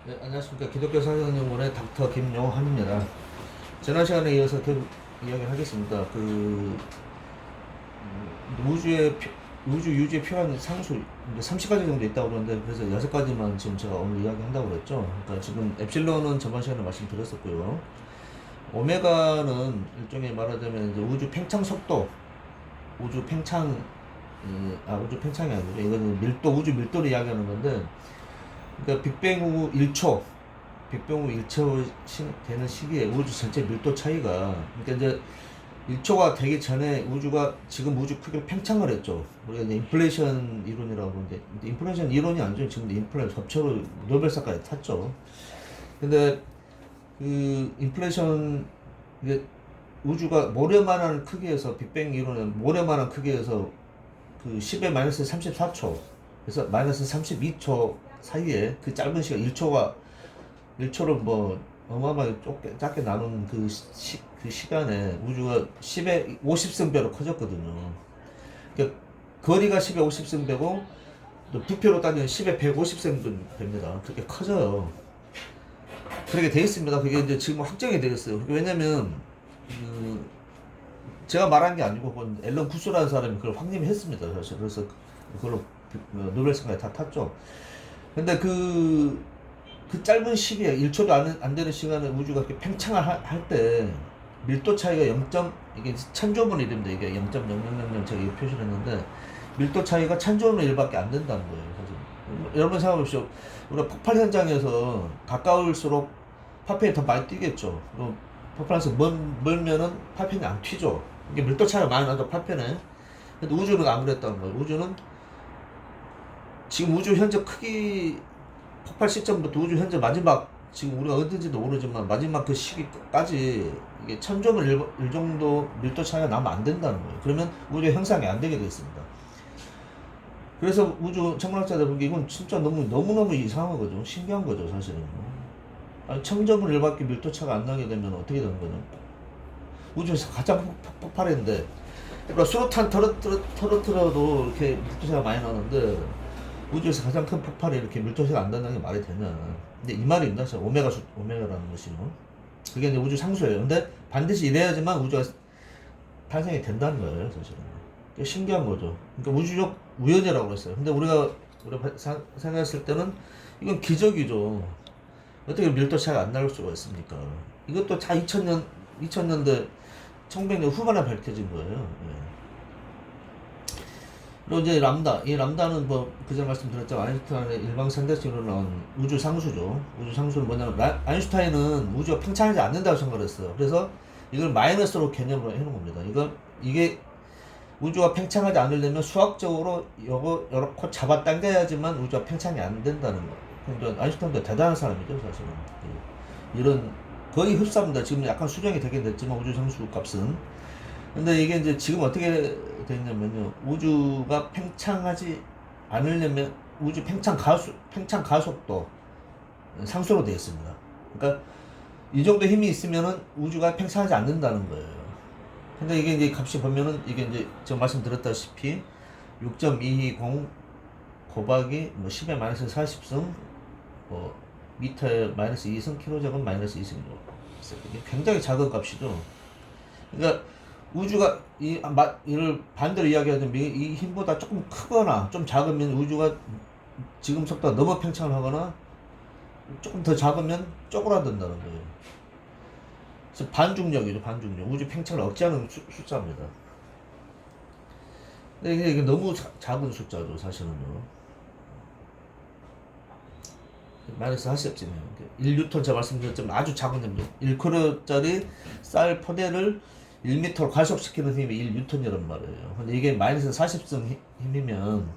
네, 안녕하십니까. 기독교 사상연구원의 닥터 김용환입니다. 지난 시간에 이어서 계속 이야기를 하겠습니다. 우주 유지에 필요한 상수 30가지 정도 있다고 그러는데, 그래서 6가지만 지금 제가 오늘 이야기한다고 그랬죠. 그러니까 지금 엡실론은 저번 시간에 말씀드렸었고요. 오메가는 일종의 말하자면 이제 우주 팽창 속도, 우주 팽창, 우주 팽창이 아니죠. 이거는 우주 밀도를 이야기하는 건데, 그러니까 빅뱅 후 1초, 빅뱅 후 1초 되는 시기에 우주 전체 밀도 차이가, 그러니까 이제 1초가 되기 전에 지금 우주 크기를 팽창을 했죠. 우리가 이제 인플레이션 이론이라고 하는데, 인플레이션 이론이 아니죠. 지금 인플레이션 협초로 노벨상까지 탔죠. 근데 그 인플레이션, 이게 우주가 모래만한 크기에서, 빅뱅 이론은 모래만한 크기에서 그 10의 마이너스 34초, 그래서 마이너스 32초 사이에 그 짧은 시간 1초를 뭐 어마어마하게 작게 나눈 그 시간에 우주가 10의 50승배로 커졌거든요. 그러니까 거리가 10의 50승배고 또 부피로 따지면 10의 150승배입니다. 그렇게 커져요. 그렇게 돼 있습니다. 그게 이제 지금 확정이 되겠어요. 왜냐면 제가 말한 게 아니고 그건 앨런 구스라는 사람이 그걸 확립했습니다. 사실. 그래서 그걸로 노벨상까지 다 탔죠. 근데 그 짧은 시기에 1초도 안 되는 시간에 우주가 이렇게 팽창을 할 때 밀도 차이가 이게 천조분의 1입니다. 이게 0.0000 제가 이거 표시를 했는데, 밀도 차이가 천조분의 1밖에 안 된다는 거예요. 사실. 여러분 생각해 보십시오. 우리가 폭발 현장에서 가까울수록 파편이 더 많이 뛰겠죠. 폭발해서 멀면은 파편이 안 튀죠. 이게 밀도 차이가 많이 나죠, 파편에. 근데 우주는 안 그랬다는 거예요. 지금 우주 현재 크기, 폭발 시점부터 우주 현재 마지막, 지금 우리가 어딘지도 모르지만 마지막 그 시기까지 이게 천조분 1 정도 밀도 차이가 나면 안 된다는 거예요. 그러면 우주 형상이 안 되게 되어 있습니다. 그래서 우주 천문학자들 보기 이건 진짜 너무너무 이상한 거죠. 신기한 거죠, 사실은. 아니, 천조분 1밖에 밀도 차가 안 나게 되면 어떻게 되는 거죠? 우주에서 가장 폭발했는데, 그러니까 수로탄 터뜨려도 이렇게 밀도 차가 많이 나는데, 우주에서 가장 큰 폭발이 이렇게 밀도체가 안 된다는 게 말이 되냐. 근데 이 말입니다. 오메가라는 것이. 그게 이제 우주 상수예요. 근데 반드시 이래야지만 우주가 탄생이 된다는 거예요, 사실은. 신기한 거죠. 그러니까 우주적 우연이라고 그랬어요. 근데 우리가 생각했을 때는 이건 기적이죠. 어떻게 밀도체가 안 나올 수가 있습니까? 이것도 다 2000년대, 1900년 후반에 밝혀진 거예요. 예. 그리고 이제 이 람다는 뭐 그전 말씀드렸죠. 아인슈타인의 일방상대성으로 나온 우주 상수죠. 우주 상수는 뭐냐면 아인슈타인은 우주가 팽창하지 않는다고 생각을 했어요. 그래서 이걸 마이너스로 개념으로 해놓은 겁니다. 이게 우주가 팽창하지 않으려면 수학적으로 여러 코 잡아당겨야지만 우주가 팽창이 안 된다는 거. 근데 아인슈타인도 대단한 사람이죠, 사실은. 이런 거의 흡사합니다. 지금 약간 수정이 되긴 됐지만 우주 상수 값은. 근데 이게 이제 지금 어떻게 됐냐면요. 우주가 팽창하지 않으려면 우주 팽창 가속도 상수로 되어 있습니다. 그러니까 이 정도 힘이 있으면은 우주가 팽창하지 않는다는 거예요. 근데 이게 이제 값이 보면은 이게 이제 제가 말씀드렸다시피 6.220 곱하기 뭐 10의 마이너스 40승 뭐 미터에 마이너스 2승 킬로제곱 마이너스 2승 이게 굉장히 작은 값이죠. 그러니까 우주가 이를 반대로 이야기하자면 이 힘보다 조금 크거나 좀 작으면 우주가 지금 속도가 너무 팽창을 하거나 조금 더 작으면 쪼그라든다는 거예요. 그래서 반중력이죠, 반중력. 우주 팽창을 억제하는 숫자입니다. 근데 이게 너무 작은 숫자죠, 사실은요. 마이너스 40쯤이에요. 1뉴턴 제가 말씀드렸지만 아주 작은 힘이죠. 1kg짜리 쌀 포대를 1m로 가속시키는 힘이 1뉴턴이란 말이에요. 근데 이게 마이너스 40승 힘이면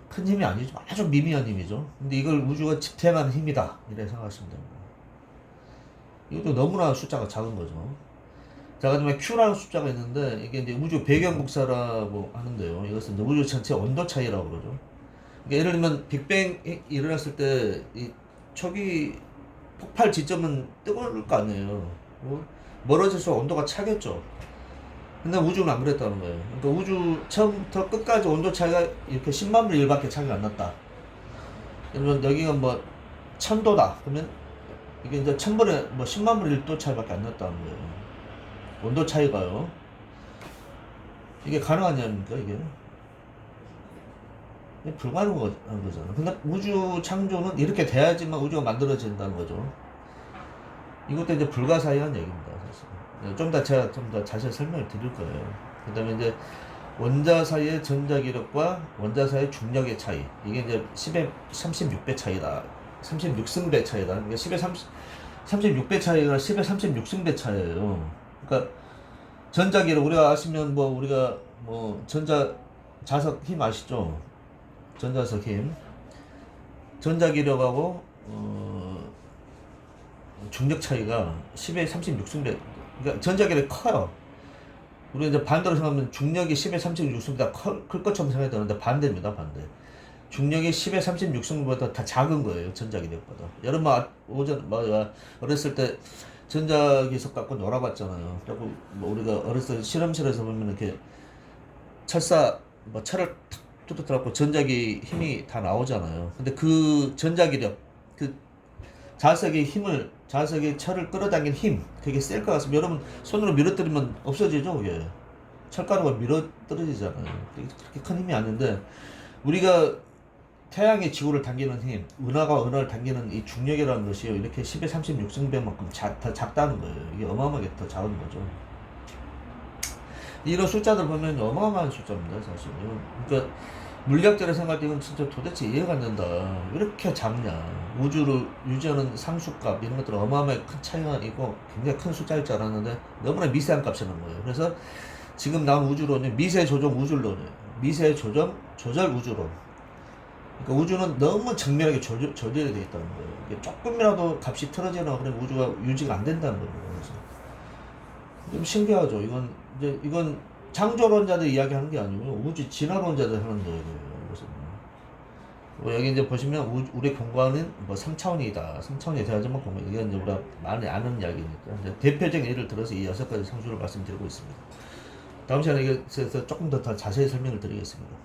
큰 힘이 아니죠. 아주 미미한 힘이죠. 근데 이걸 우주가 집행하는 힘이다. 이렇게 생각하시면 됩니다. 이것도 너무나 숫자가 작은 거죠. 자, 그다음에 Q라는 숫자가 있는데 이게 이제 우주 배경 복사라고 하는데요. 이것은 이제 우주 전체 온도 차이라고 그러죠. 그러니까 예를 들면 빅뱅이 일어났을 때 이 초기 폭발 지점은 뜨거울 거 아니에요. 멀어질수록 온도가 차겠죠. 근데 우주는 안 그랬다는 거예요. 그러니까 우주 처음부터 끝까지 온도 차이가 이렇게 10만 분의 1밖에 차이가 안 났다. 여러분 여기가 뭐 천도다. 그러면 이게 이제 1000분의 뭐 10만 분의 1도 차이밖에 안 났다는 거예요. 온도 차이가요. 이게 가능하냐니까 이게. 불가능한 거잖아. 근데 우주 창조는 이렇게 돼야지만 우주가 만들어진다는 거죠. 이것도 이제 불가사의한 얘기입니다, 사실. 제가 좀 더 자세히 설명을 드릴 거예요. 그 다음에 이제 원자 사이의 전자기력과 원자 사이의 중력의 차이. 이게 이제 10의 36배 차이다. 36승배 차이다. 그러니까 10의 36배 차이가 10의 36승배 차이예요. 그러니까 전자기력, 우리가 아시면 뭐 우리가 뭐 자석 힘 아시죠? 전자석 힘. 전자기력하고 중력 차이가 10의 36승배. 그러니까 전자기력이 커요. 우리 이제 반대로 생각하면 중력이 10의 36승보다 클 것처럼 생각이 드는데 반대입니다, 반대. 중력이 10의 36승보다 다 작은 거예요, 전자기력보다. 여러분, 어렸을 때 전자기석 갖고 놀아봤잖아요. 그리고 뭐 우리가 어렸을 때 실험실에서 보면 이렇게 철을 탁 뚫어갖고 전자기 힘이 다 나오잖아요. 근데 그 전자기력, 그 자석의 철을 끌어당긴 힘, 그게 셀 것 같습니다. 여러분, 손으로 밀어뜨리면 없어지죠, 그게. 철가루가 밀어 떨어지잖아요. 그렇게 큰 힘이 아닌데, 우리가 태양의 지구를 당기는 힘, 은하가 은하를 당기는 이 중력이라는 것이요, 이렇게 10의 36승배만큼 더 작다는 거예요. 이게 어마어마하게 더 작은 거죠. 이런 숫자들 보면 어마어마한 숫자입니다, 사실. 그러니까, 물리학자를 생각할 때 이건 진짜 도대체 이해가 안 된다. 왜 이렇게 작냐. 우주를 유지하는 상수값, 이런 것들은 어마어마하게 큰 차이가 있고 굉장히 큰 숫자일 줄 알았는데 너무나 미세한 값이라는 거예요. 그래서 지금 나온 우주론이 미세 조정 우주론이에요. 미세 조정 조절 우주론. 그러니까 우주는 너무 정밀하게 조절이 되어 있다는 거예요. 이게 조금이라도 값이 틀어지거나 그러면 우주가 유지가 안 된다는 거예요. 그래서 좀 신기하죠. 이건 창조론자들 이야기하는 게 아니고 우주 진화론자들 하는 거예요. 그래서 뭐 여기 이제 보시면 우리 공간은 뭐 3차원이다. 3차원이 돼야지만 공간. 이게 이제 우리가 많이 아는 이야기니까. 이제 대표적인 예를 들어서 이 6가지 상수를 말씀드리고 있습니다. 다음 시간에 이것에 조금 더 자세히 설명을 드리겠습니다.